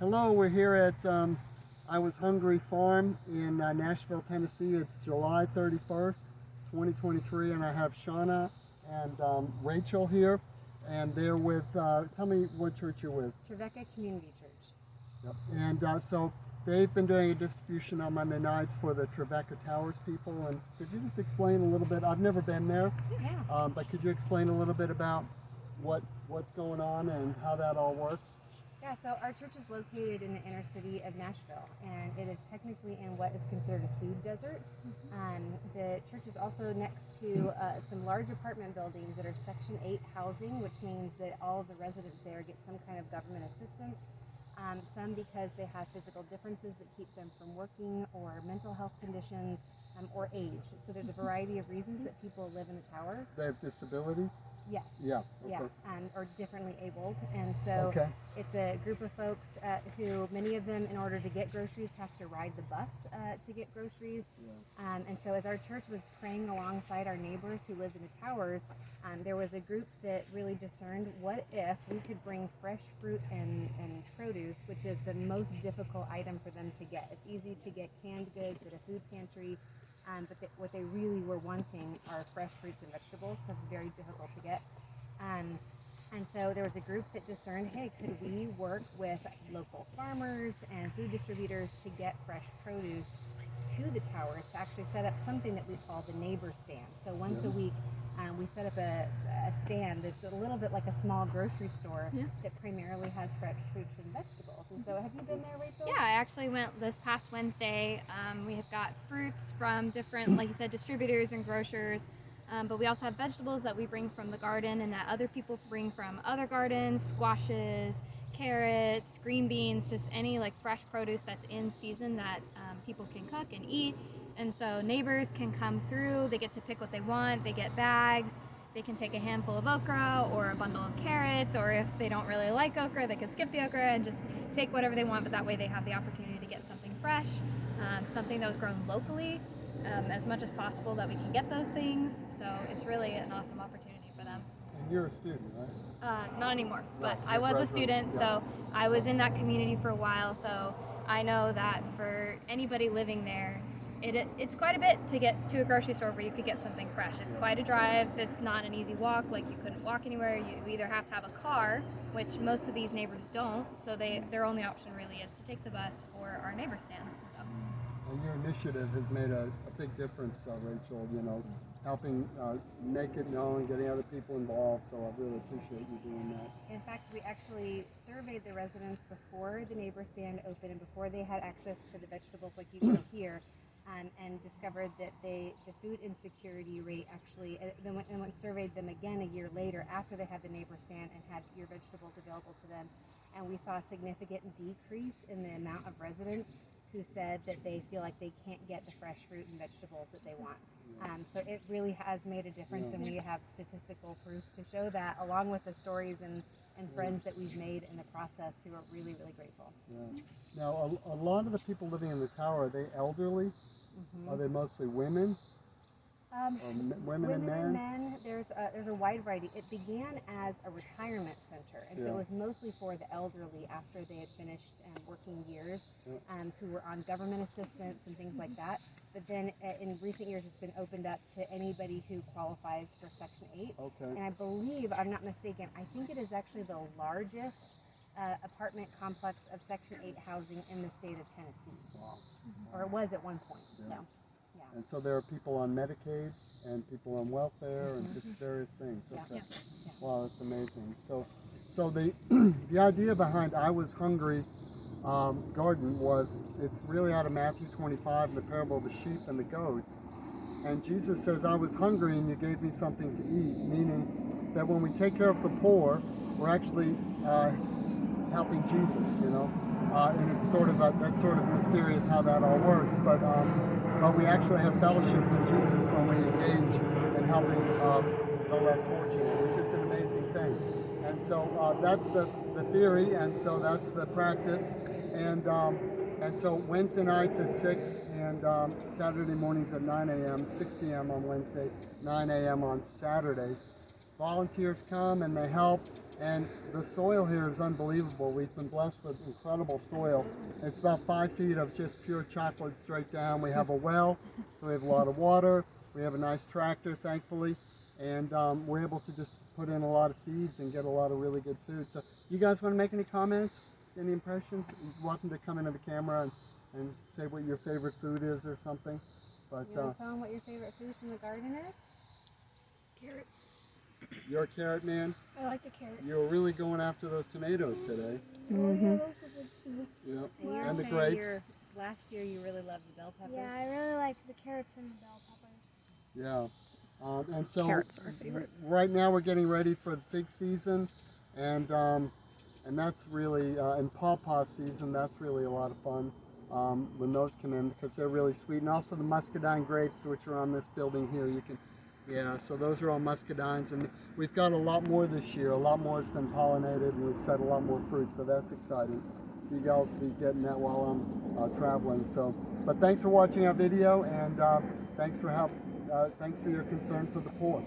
Hello, we're here at I Was Hungry Farm in Nashville, Tennessee. It's July 31st, 2023, and I have Shauna and Rachel here, and they're with, tell me what church you're with. Trevecca Community Church. Yep. And so they've been doing a distribution on Monday nights for the Trevecca Towers people, and could you just explain a little bit? I've never been there, but could you explain a little bit about what's going on and how that all works? Yeah, so our church is located in the inner city of Nashville, and it is technically in what is considered a food desert. The church is also next to some large apartment buildings that are Section 8 housing, which means that all of the residents there get some kind of government assistance. Some because they have physical differences that keep them from working, or mental health conditions, or age. So there's a variety of reasons that people live in the towers. They have disabilities? Yes. Yeah. Okay. Yeah, or differently abled, and so it's a group of folks who, many of them, in order to get groceries, have to ride the bus to get groceries. Yeah. And so, as our church was praying alongside our neighbors who lived in the towers, there was a group that really discerned, what if we could bring fresh fruit and produce, which is the most difficult item for them to get. It's easy to get canned goods at a food pantry. But what they really were wanting are fresh fruits and vegetables, because it's very difficult to get. And so there was a group that discerned, hey, could we work with local farmers and food distributors to get fresh produce to the towers, to actually set up something that we call the neighbor stand. So once a week, we set up a stand that's a little bit like a small grocery store that primarily has fresh fruits and vegetables. And so, have you been there, Rachel? Yeah, I actually went this past Wednesday. We have got fruits from different, like you said, distributors and grocers. But we also have vegetables that we bring from the garden and that other people bring from other gardens, squashes, carrots, green beans, just any like fresh produce that's in season that people can cook and eat. And so neighbors can come through, they get to pick what they want, they get bags, they can take a handful of okra or a bundle of carrots, or if they don't really like okra, they can skip the okra and just take whatever they want, but that way they have the opportunity to get something fresh, something that was grown locally, as much as possible that we can get those things. So it's really an awesome opportunity for them. And you're a student, right? Not anymore, but No, I was a student, yeah. so I was in that community for a while, so I know that for anybody living there, it's quite a bit to get to a grocery store where you could get something fresh. It's quite a drive. It's not an easy walk. Like, you couldn't walk anywhere. You either have to have a car, which most of these neighbors don't, so their only option really is to take the bus or our neighbor stand. So. And your initiative has made a big difference, Rachel, helping make it known, getting other people involved, so I really appreciate you doing that. In fact, we actually surveyed the residents before the neighbor stand opened and before they had access to the vegetables like you grow here, and discovered that the food insecurity rate actually, then went surveyed them again a year later after they had the neighbor stand and had your vegetables available to them, and we saw a significant decrease in the amount of residents who said that they feel like they can't get the fresh fruit and vegetables that they want. So it really has made a difference, and we have statistical proof to show that, along with the stories and friends that we've made in the process who are really, really grateful. Yeah. Now, a lot of the people living in the tower, are they elderly? Are they mostly women? Women and men? There's a wide variety. It began as a retirement center, and so it was mostly for the elderly after they had finished working years, who were on government assistance and things like that. But then in recent years, it's been opened up to anybody who qualifies for Section 8. Okay. And I believe, I'm not mistaken, I think it is actually the largest apartment complex of Section 8 housing in the state of Tennessee. Wow. Or it was at one point. Yeah. So. And so there are people on Medicaid and people on welfare and just various things. Okay. Yeah. Wow, that's amazing. So the the idea behind I Was Hungry Garden was, it's really out of Matthew 25, the parable of the sheep and the goats. And Jesus says, I was hungry and you gave me something to eat, meaning that when we take care of the poor, we're actually helping Jesus, and it's that's sort of mysterious how that all works, but we actually have fellowship with Jesus when we engage in helping the less fortunate, which is an amazing thing. And so that's the theory, and so that's the practice, and so Wednesday nights at 6, and Saturday mornings at 9 a.m., 6 p.m. on Wednesday, 9 a.m. on Saturdays. Volunteers come and they help. And the soil here is unbelievable. We've been blessed with incredible soil. It's about 5 feet of just pure chocolate straight down. We have a well, so we have a lot of water. We have a nice tractor, thankfully, and we're able to just put in a lot of seeds and get a lot of really good food. So you guys want to make any comments, any impressions? You're welcome to come into the camera and say what your favorite food is or something. But You want to tell them what your favorite food from the garden is? Carrots. you're a carrot man. I like the carrots. You're really going after those tomatoes today. Mm-hmm. Yep. And you're And the saying grapes. last year you really loved the bell peppers. Yeah, I really like the carrots and the bell peppers. Yeah. And so Carrots are our favorite. right now we're getting ready for the fig season, and that's really in pawpaw season. That's really a lot of fun when those come in because they're really sweet, and also the muscadine grapes, which are on this building here. You can, yeah. So those are all muscadines, and we've got a lot more this year. A lot more has been pollinated, and we've set a lot more fruit. So that's exciting. So you guys will be getting that while I'm traveling. So, but thanks for watching our video, and thanks for your concern for the poor.